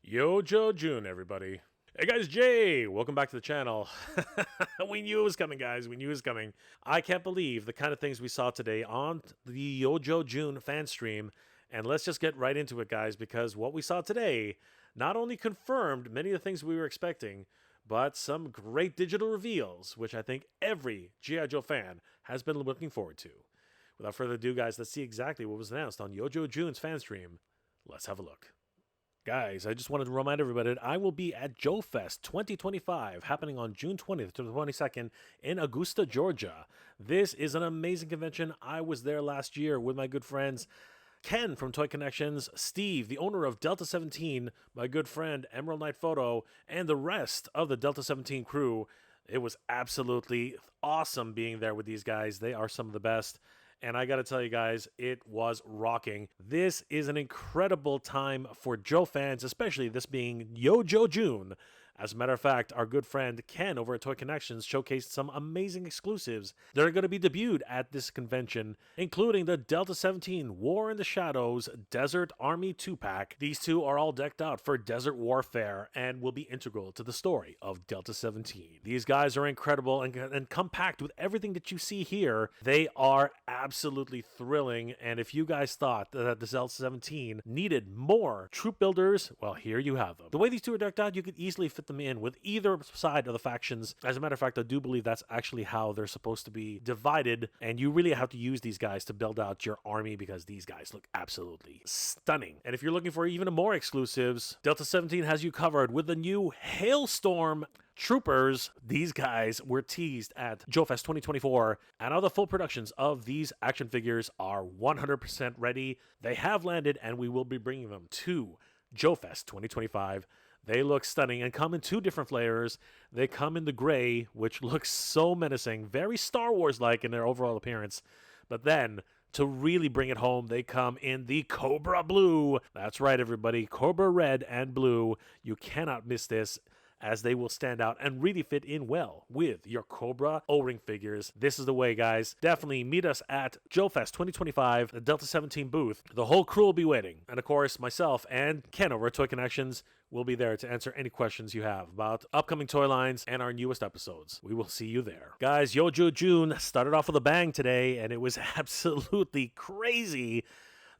YoJo June, everybody. Hey guys, Jay! Welcome back to the channel. We knew it was coming, guys. We knew it was coming. I can't believe the kind of things we saw today on the YoJo June fan stream. And let's just get right into it, guys, because what we saw today not only confirmed many of the things we were expecting, but some great digital reveals, which I think every G.I. Joe fan has been looking forward to. Without further ado, guys, let's see exactly what was announced on YoJo June's fan stream. Let's have a look. Guys, I just wanted to remind everybody that I will be at JoeFest 2025, happening on June 20th to the 22nd in Augusta, Georgia. This is an amazing convention. I was there last year with my good friends Ken from Toy Connections, Steve, the owner of Delta 17, my good friend Emerald Knight Photo, and the rest of the Delta 17 crew. It was absolutely awesome being there with these guys. They are some of the best. And I got to tell you guys, it was rocking. This is an incredible time for Joe fans, especially this being YoJo June. As a matter of fact, our good friend Ken over at Toy Connections showcased some amazing exclusives that are going to be debuted at this convention, including the Delta 17 War in the Shadows Desert Army 2-pack. These two are all decked out for desert warfare and will be integral to the story of Delta 17. These guys are incredible and compact with everything that you see here. They are absolutely thrilling, and if you guys thought that the Delta 17 needed more troop builders, well, here you have them. The way these two are decked out, you could easily fit them in with either side of the factions. As a matter of fact, I do believe that's actually how they're supposed to be divided, and you really have to use these guys to build out your army because these guys look absolutely stunning. And if you're looking for even more exclusives, Delta 17 has you covered with the new Hailstorm Troopers. These guys were teased at JoeFest 2024, and all the full productions of these action figures are 100% ready. They have landed, and we will be bringing them to JoeFest 2025. They look stunning and come in two different flavors. They come in the gray, which looks so menacing, very Star Wars-like in their overall appearance. But then, to really bring it home, they come in the Cobra Blue. That's right, everybody. Cobra Red and Blue. You cannot miss this, as they will stand out and really fit in well with your Cobra O-Ring figures. This is the way, guys. Definitely meet us at JoeFest 2025, the Delta 17 booth. The whole crew will be waiting. And of course, myself and Ken over at Toy Connections will be there to answer any questions you have about upcoming toy lines and our newest episodes. We will see you there. Guys, YoJo June started off with a bang today, and it was absolutely crazy.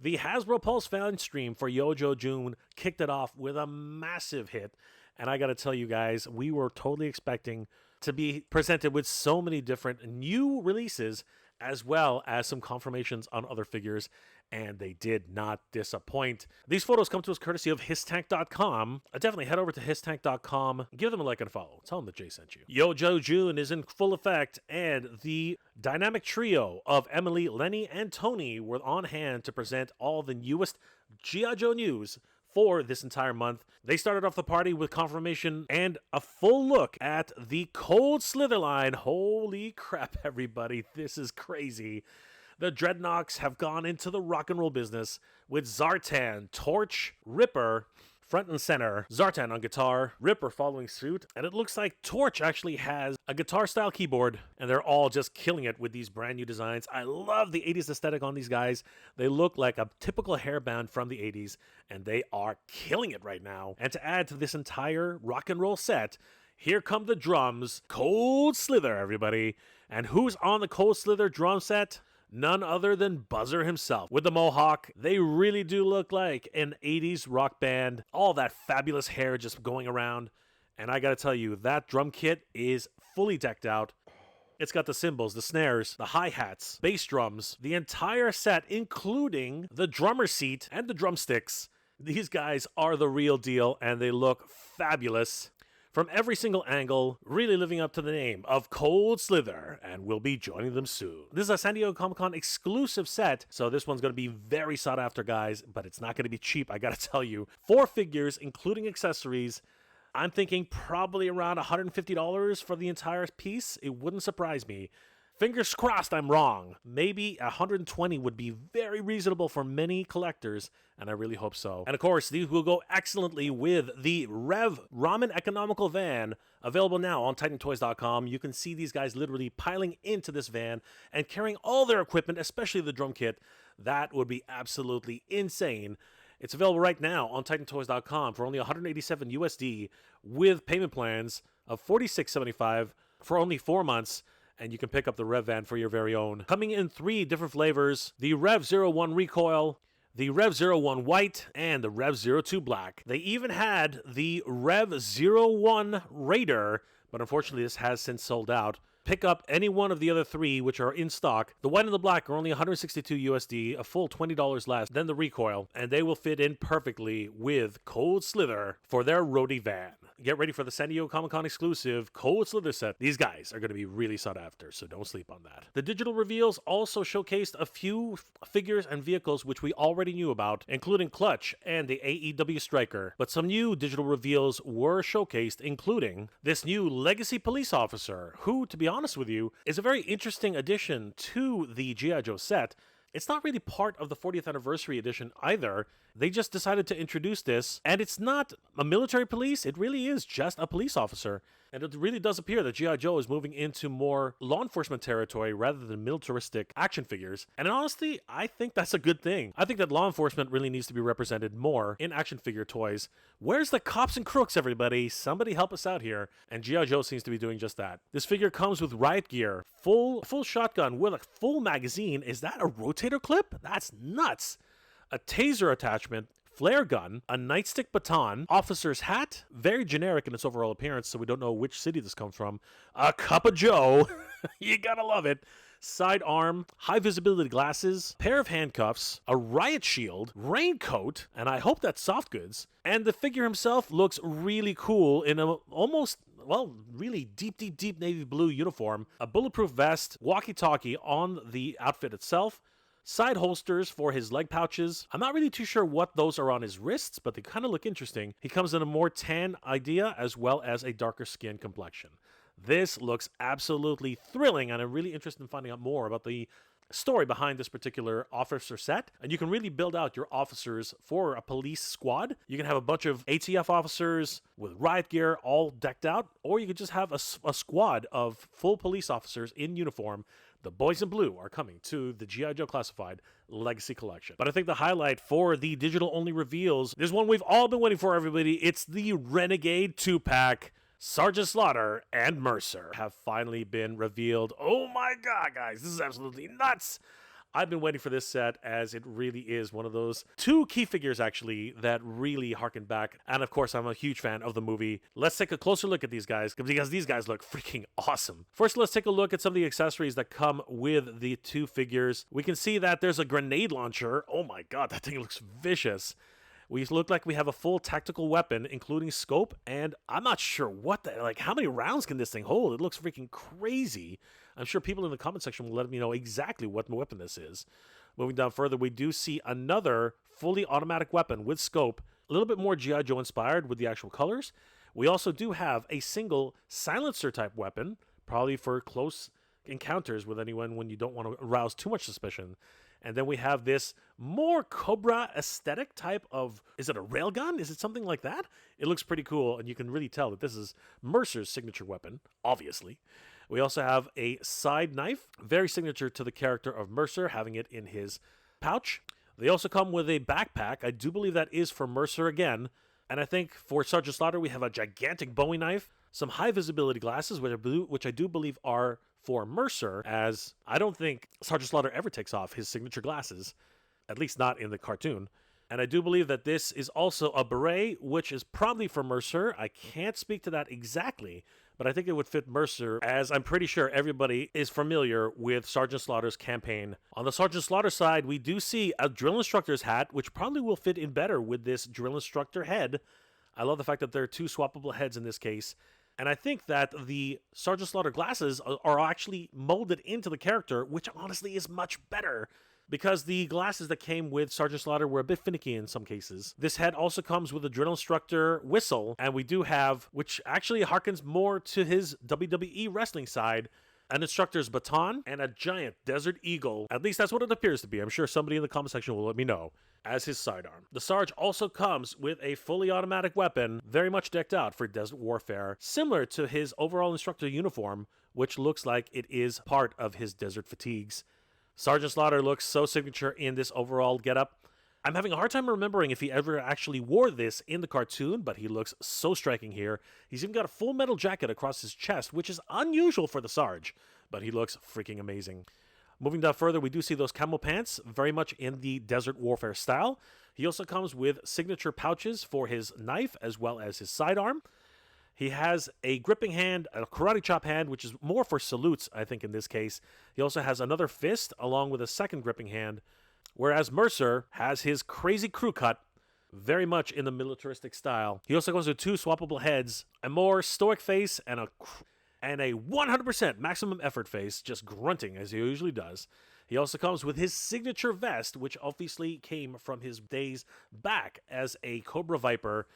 The Hasbro Pulse fan stream for YoJo June kicked it off with a massive hit. And I got to tell you guys, we were totally expecting to be presented with so many different new releases, as well as some confirmations on other figures, and they did not disappoint. These photos come to us courtesy of histank.com. Definitely head over to histank.com, give them a like and a follow. Tell them that Jay sent you. YoJo June is in full effect, and the dynamic trio of Emily, Lenny, and Tony were on hand to present all the newest G.I. Joe news for this entire month. They started off the party with confirmation and a full look at the Cold Slither line. Holy crap, everybody. This is crazy. The Dreadnoks have gone into the rock and roll business with Zartan, Torch, Ripper, front and center, Zartan on guitar, Ripper following suit, and it looks like Torch actually has a guitar-style keyboard, and they're all just killing it with these brand new designs. I love the 80s aesthetic on these guys. They look like a typical hairband from the 80s, and they are killing it right now. And to add to this entire rock and roll set, here come the drums, Cold Slither, everybody. And who's on the Cold Slither drum set? None other than Buzzer himself. With the mohawk, they really do look like an 80s rock band. All that fabulous hair just going around. And I gotta tell you, that drum kit is fully decked out. It's got the cymbals, the snares, the hi-hats, bass drums, the entire set, including the drummer seat and the drumsticks. These guys are the real deal, and they look fabulous from every single angle, really living up to the name of Cold Slither, and we'll be joining them soon. This is a San Diego Comic-Con exclusive set, so this one's going to be very sought after, guys, but it's not going to be cheap, I gotta tell you. 4 figures, including accessories. I'm thinking probably around $150 for the entire piece. It wouldn't surprise me. Fingers crossed I'm wrong. Maybe $120 would be very reasonable for many collectors, and I really hope so. And of course, these will go excellently with the Rev Ramen economical van, available now on TitanToys.com. You can see these guys literally piling into this van and carrying all their equipment, especially the drum kit. That would be absolutely insane. It's available right now on TitanToys.com for only 187 USD with payment plans of $46.75 for only 4 months. And you can pick up the Rev van for your very own. Coming in 3 different flavors, the Rev 01 Recoil, the Rev 01 White, and the Rev 02 Black. They even had the Rev 01 Raider, but unfortunately this has since sold out. Pick up any one of the other 3 which are in stock. The white and the black are only 162 USD, a full $20 less than the Recoil, and they will fit in perfectly with Code Slither for their roadie van. Get ready for the San Diego Comic-Con exclusive Code Slither set. These guys are going to be really sought after, so don't sleep on that. The digital reveals also showcased a few figures and vehicles which we already knew about, including Clutch and the AEW Striker. But some new digital reveals were showcased, including this new Legacy Police Officer, who, to be honest with you, is a very interesting addition to the G.I. Joe set. It's not really part of the 40th anniversary edition either. They just decided to introduce this, and it's not a military police. It really is just a police officer. And it really does appear that G.I. Joe is moving into more law enforcement territory rather than militaristic action figures. And honestly, I think that's a good thing. I think that law enforcement really needs to be represented more in action figure toys. Where's the cops and crooks, everybody? Somebody help us out here. And G.I. Joe seems to be doing just that. This figure comes with riot gear, full shotgun with a full magazine. Is that a rotator clip? That's nuts. A taser attachment, flare gun, a nightstick baton, officer's hat, very generic in its overall appearance, so we don't know which city this comes from, a cup of Joe, you gotta love it, sidearm, high visibility glasses, pair of handcuffs, a riot shield, raincoat, and I hope that's soft goods, and the figure himself looks really cool in a almost... well, really deep navy blue uniform, a bulletproof vest, walkie-talkie on the outfit itself, side holsters for his leg pouches. I'm not really too sure what those are on his wrists, but they kind of look interesting. He comes in a more tan idea as well as a darker skin complexion. This looks absolutely thrilling, and I'm really interested in finding out more about the story behind this particular officer set. And you can really build out your officers for a police squad. You can have a bunch of ATF officers with riot gear all decked out, or you could just have a squad of full police officers in uniform. The boys in blue are coming to the G.I. Joe Classified Legacy Collection. But I think the highlight for the digital-only reveals, there's one we've all been waiting for, everybody. It's the Renegade 2-pack. Sergeant Slaughter and Mercer have finally been revealed. Oh my god, guys, this is absolutely nuts. I've been waiting for this set, as it really is one of those 2 key figures, actually, that really harken back. And of course, I'm a huge fan of the movie. Let's take a closer look at these guys, because these guys look freaking awesome. First, let's take a look at some of the accessories that come with the 2 figures. We can see that there's a grenade launcher. Oh my god, that thing looks vicious. We look like we have a full tactical weapon, including scope, and I'm not sure how many rounds can this thing hold? It looks freaking crazy. I'm sure people in the comment section will let me know exactly what weapon this is. Moving down further, we do see another fully automatic weapon with scope, a little bit more G.I. Joe inspired with the actual colors. We also do have a single silencer type weapon, probably for close encounters with anyone when you don't want to arouse too much suspicion. And then we have this more Cobra aesthetic type of, is it a railgun? Is it something like that? It looks pretty cool, and you can really tell that this is Mercer's signature weapon, obviously. We also have a side knife, very signature to the character of Mercer, having it in his pouch. They also come with a backpack. I do believe that is for Mercer again. And I think for Sergeant Slaughter, we have a gigantic Bowie knife, some high visibility glasses, which I do believe are for Mercer, as I don't think Sergeant Slaughter ever takes off his signature glasses, at least not in the cartoon. And I do believe that this is also a beret, which is probably for Mercer. I can't speak to that exactly, but I think it would fit Mercer, as I'm pretty sure everybody is familiar with Sergeant Slaughter's campaign. On the Sergeant Slaughter side, we do see a drill instructor's hat, which probably will fit in better with this drill instructor head. I love the fact that there are 2 swappable heads in this case. And I think that the Sergeant Slaughter glasses are actually molded into the character, which honestly is much better, because the glasses that came with Sergeant Slaughter were a bit finicky in some cases. This head also comes with a drill instructor whistle, and we do have, which actually harkens more to his WWE wrestling side, an instructor's baton and a giant desert eagle. At least that's what it appears to be. I'm sure somebody in the comment section will let me know, as his sidearm. The Sarge also comes with a fully automatic weapon, very much decked out for desert warfare, similar to his overall instructor uniform, which looks like it is part of his desert fatigues. Sergeant Slaughter looks so signature in this overall getup. I'm having a hard time remembering if he ever actually wore this in the cartoon, but he looks so striking here. He's even got a full metal jacket across his chest, which is unusual for the Sarge, but he looks freaking amazing. Moving down further, we do see those camo pants, very much in the Desert Warfare style. He also comes with signature pouches for his knife as well as his sidearm. He has a gripping hand, a karate chop hand, which is more for salutes, I think, in this case. He also has another fist along with a second gripping hand, whereas Mercer has his crazy crew cut, very much in the militaristic style. He also comes with 2 swappable heads, a more stoic face, and a 100% maximum effort face, just grunting as he usually does. He also comes with his signature vest, which obviously came from his days back as a Cobra Viper,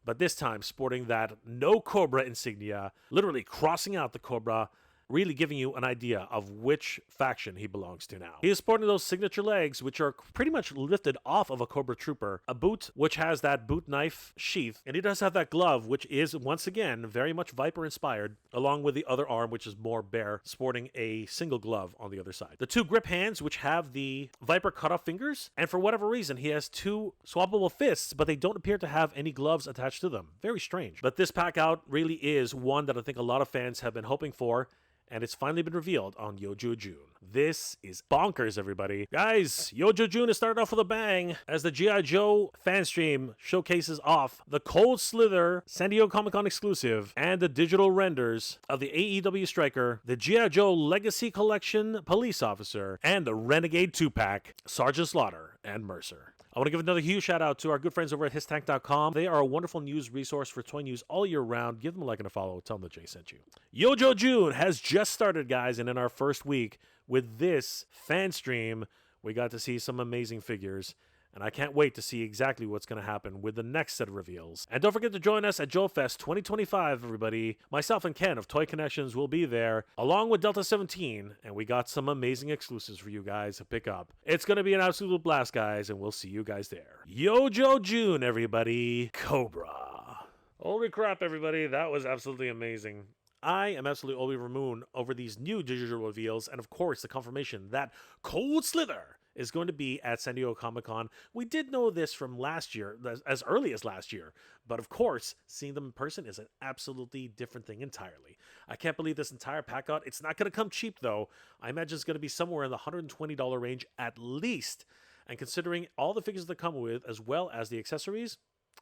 but this time sporting that no Cobra insignia, literally crossing out the Cobra, really giving you an idea of which faction he belongs to now. He is sporting those signature legs, which are pretty much lifted off of a Cobra Trooper, a boot, which has that boot knife sheath, and he does have that glove, which is, once again, very much Viper-inspired, along with the other arm, which is more bare, sporting a single glove on the other side. The 2 grip hands, which have the Viper cut-off fingers, and for whatever reason, he has 2 swappable fists, but they don't appear to have any gloves attached to them. Very strange. But this pack out really is one that I think a lot of fans have been hoping for, and it's finally been revealed on YoJo June. This is bonkers, everybody. Guys, YoJo June has started off with a bang as the G.I. Joe fan stream showcases off the Cold Slither San Diego Comic-Con exclusive and the digital renders of the AEW Striker, the G.I. Joe Legacy Collection Police Officer, and the Renegade 2-pack, Sergeant Slaughter and Mercer. I want to give another huge shout out to our good friends over at HisTank.com. They are a wonderful news resource for toy news all year round. Give them a like and a follow. Tell them that Jay sent you. YoJo June has just started, guys, and in our first week with this fan stream, we got to see some amazing figures. And I can't wait to see exactly what's going to happen with the next set of reveals. And don't forget to join us at JoeFest 2025, everybody. Myself and Ken of Toy Connections will be there, along with Delta 17, and we got some amazing exclusives for you guys to pick up. It's going to be an absolute blast, guys, and we'll see you guys there. YoJo June, everybody. Cobra. Holy crap, everybody. That was absolutely amazing. I am absolutely over the moon over these new digital reveals, and of course, the confirmation that Cold Slither is going to be at San Diego Comic-Con. We did know this from last year, as early as last year, but of course, seeing them in person is an absolutely different thing entirely. I can't believe this entire pack out. It's not going to come cheap, though. I imagine it's going to be somewhere in the $120 range at least, and considering all the figures that come with, as well as the accessories,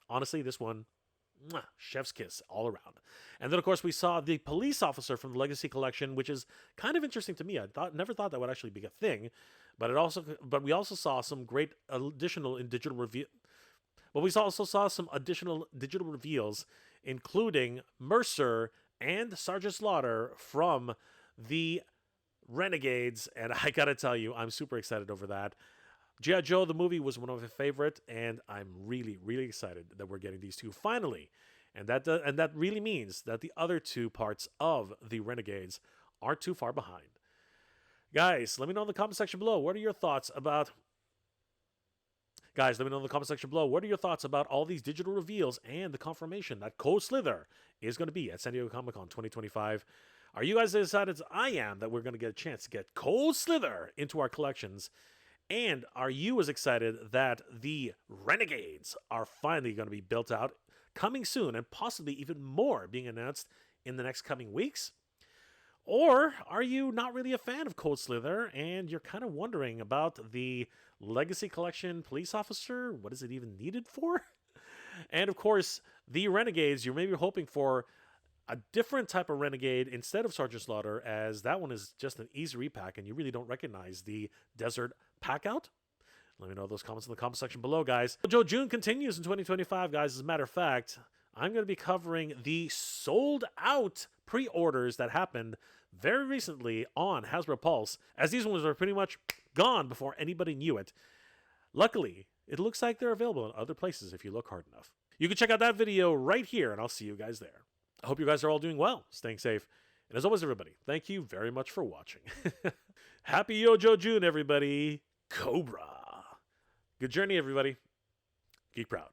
honestly, this one, chef's kiss all around. And then, of course, we saw the police officer from the Legacy Collection, which is kind of interesting to me. I never thought that would actually be a thing. But we also saw some great additional in digital reveal. But we also saw some additional digital reveals, including Mercer and Sergeant Slaughter from the Renegades. And I gotta tell you, I'm super excited over that. G.I. Joe, the movie, was one of my favorite, and I'm really, really excited that we're getting these two finally. And that really means that the other 2 parts of the Renegades aren't too far behind. Guys, let me know in the comment section below. What are your thoughts about... Guys, let me know in the comment section below. What are your thoughts about all these digital reveals and the confirmation that Cold Slither is going to be at San Diego Comic-Con 2025? Are you guys as excited as I am that we're going to get a chance to get Cold Slither into our collections? And are you as excited that the Renegades are finally going to be built out, coming soon, and possibly even more being announced in the next coming weeks? Or are you not really a fan of Cold Slither and you're kind of wondering about the Legacy Collection Police Officer? What is it even needed for? And of course, the Renegades, you're maybe hoping for a different type of Renegade instead of Sergeant Slaughter, as that one is just an easy repack and you really don't recognize the Desert Pack Out. Let me know those comments in the comment section below, guys. YoJo June continues in 2025, guys. As a matter of fact, I'm going to be covering the sold out pre-orders that happened very recently on Hasbro Pulse, as these ones are pretty much gone before anybody knew it. Luckily, it looks like they're available in other places if you look hard enough. You can check out that video right here, and I'll see you guys there. I hope you guys are all doing well, staying safe. And as always, everybody, thank you very much for watching. Happy YoJo June, everybody. Cobra. Good journey, everybody. Geek proud.